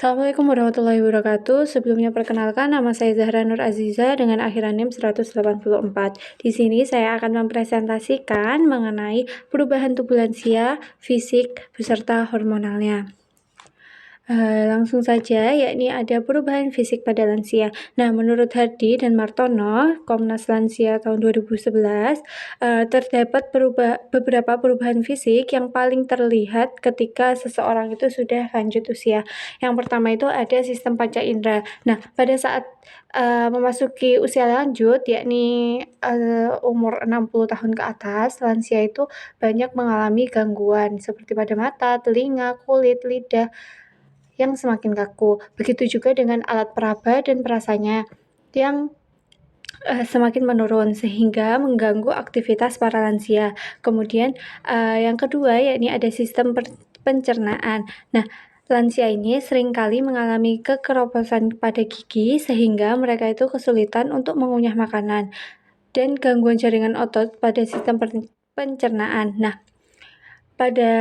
Assalamualaikum warahmatullahi wabarakatuh. Sebelumnya perkenalkan, nama saya Zahra Nur Aziza dengan akhiran NIM 184. Di sini saya akan mempresentasikan mengenai perubahan tubuh lansia, fisik, beserta hormonalnya. Langsung saja, yakni ada perubahan fisik pada lansia. Nah, menurut Hardy dan Martono, Komnas Lansia tahun 2011, terdapat beberapa perubahan fisik yang paling terlihat ketika seseorang itu sudah lanjut usia. Yang pertama itu ada sistem panca indera. Nah, pada saat memasuki usia lanjut, yakni umur 60 tahun ke atas, lansia itu banyak mengalami gangguan seperti pada mata, telinga, kulit, lidah, yang semakin kaku. Begitu juga dengan alat peraba dan perasanya yang semakin menurun sehingga mengganggu aktivitas para lansia. Kemudian yang kedua yakni ada sistem pencernaan. Nah, lansia ini seringkali mengalami kekeroposan pada gigi sehingga mereka itu kesulitan untuk mengunyah makanan dan gangguan jaringan otot pada sistem pencernaan. Nah, pada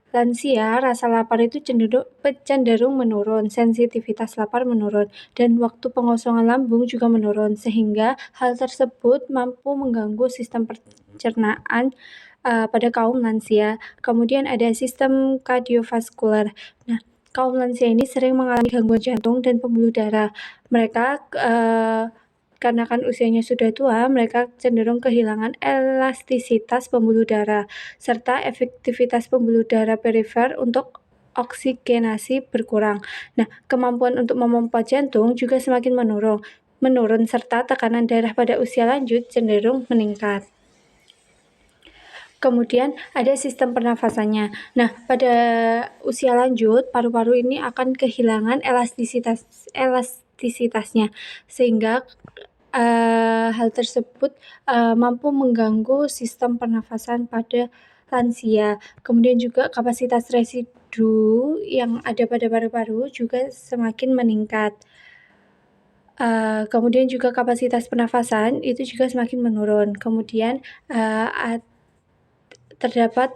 lansia, rasa lapar itu cenderung menurun, sensitivitas lapar menurun, dan waktu pengosongan lambung juga menurun, sehingga hal tersebut mampu mengganggu sistem pencernaan pada kaum lansia. Kemudian ada sistem kardiovaskular. Nah, kaum lansia ini sering mengalami gangguan jantung dan pembuluh darah. Mereka karena kan usianya sudah tua, mereka cenderung kehilangan elastisitas pembuluh darah, serta efektivitas pembuluh darah perifer untuk oksigenasi berkurang. Nah, kemampuan untuk memompa jantung juga semakin menurun serta tekanan darah pada usia lanjut cenderung meningkat. Kemudian ada sistem pernafasannya. Nah, pada usia lanjut, paru-paru ini akan kehilangan elastisitasnya, sehingga hal tersebut mampu mengganggu sistem pernafasan pada lansia. Kemudian juga kapasitas residu yang ada pada paru-paru juga semakin meningkat. Kemudian juga kapasitas pernafasan itu juga semakin menurun. Kemudian terdapat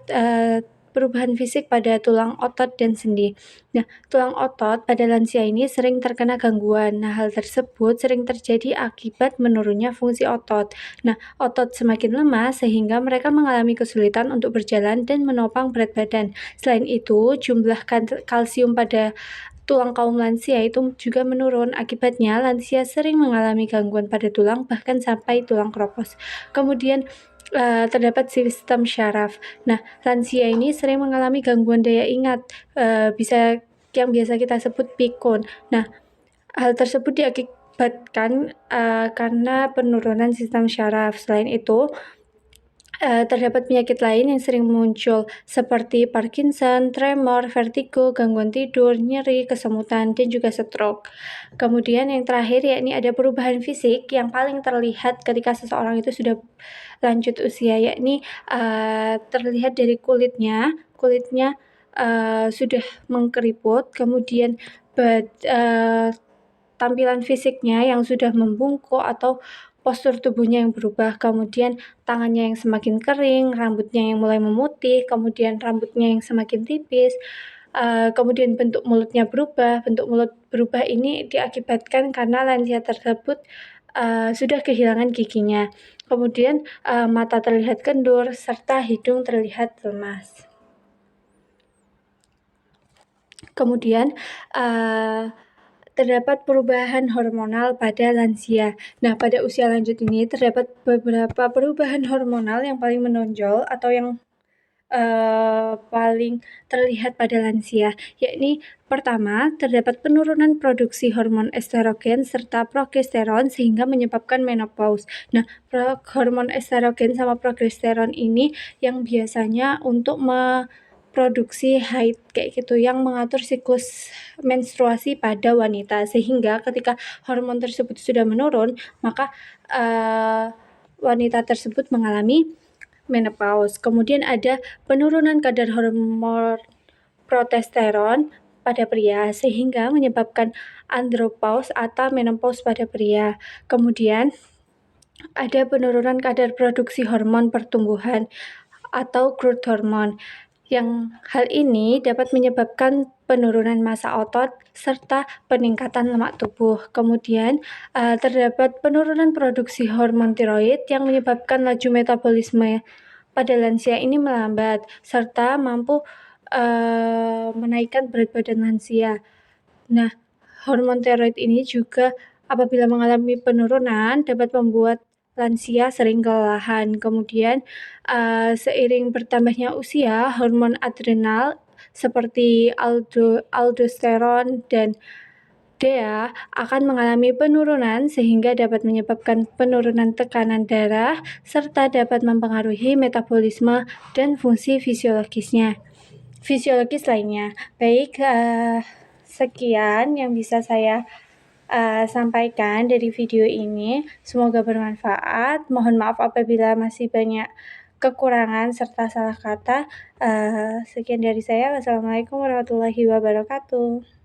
perubahan fisik pada tulang otot dan sendi. Nah, tulang otot pada lansia ini sering terkena gangguan. Nah, hal tersebut sering terjadi akibat menurunnya fungsi otot. Nah, otot semakin lemah sehingga mereka mengalami kesulitan untuk berjalan dan menopang berat badan. Selain itu, jumlah kalsium pada tulang kaum lansia itu juga menurun. Akibatnya, lansia sering mengalami gangguan pada tulang, bahkan sampai tulang keropos. Kemudian, terdapat sistem syaraf. Nah, lansia ini sering mengalami gangguan daya ingat, yang biasa kita sebut pikun. Nah, hal tersebut diakibatkan karena penurunan sistem syaraf. Selain itu, terdapat penyakit lain yang sering muncul seperti Parkinson, tremor, vertigo, gangguan tidur, nyeri, kesemutan, dan juga stroke. Kemudian yang terakhir yakni ada perubahan fisik yang paling terlihat ketika seseorang itu sudah lanjut usia, yakni terlihat dari kulitnya sudah mengkeriput, kemudian tampilan fisiknya yang sudah membungkuk atau postur tubuhnya yang berubah, kemudian tangannya yang semakin kering, rambutnya yang mulai memutih, kemudian rambutnya yang semakin tipis, kemudian bentuk mulutnya berubah. Bentuk mulut berubah ini diakibatkan karena lansia tersebut sudah kehilangan giginya. Kemudian mata terlihat kendur, serta hidung terlihat lemas. Kemudian terdapat perubahan hormonal pada lansia. Nah, pada usia lanjut ini terdapat beberapa perubahan hormonal yang paling menonjol atau yang paling terlihat pada lansia, yakni pertama, terdapat penurunan produksi hormon estrogen serta progesteron sehingga menyebabkan menopause. Nah, hormon estrogen sama progesteron ini yang biasanya untuk produksi haid kayak gitu, yang mengatur siklus menstruasi pada wanita, sehingga ketika hormon tersebut sudah menurun, maka wanita tersebut mengalami menopause. Kemudian ada penurunan kadar hormon progesteron pada pria sehingga menyebabkan andropause atau menopause pada pria. Kemudian ada penurunan kadar produksi hormon pertumbuhan atau growth hormone, yang hal ini dapat menyebabkan penurunan massa otot, serta peningkatan lemak tubuh. Kemudian, terdapat penurunan produksi hormon tiroid yang menyebabkan laju metabolisme pada lansia ini melambat, serta mampu menaikkan berat badan lansia. Nah, hormon tiroid ini juga apabila mengalami penurunan dapat membuat lansia sering kelelahan. Kemudian, seiring bertambahnya usia, hormon adrenal seperti aldosteron dan DEA akan mengalami penurunan sehingga dapat menyebabkan penurunan tekanan darah serta dapat mempengaruhi metabolisme dan fungsi fisiologis lainnya. Baik, sekian yang bisa saya sampaikan dari video ini. Semoga bermanfaat. Mohon maaf apabila masih banyak kekurangan serta salah kata. Sekian dari saya. Wassalamualaikum warahmatullahi wabarakatuh.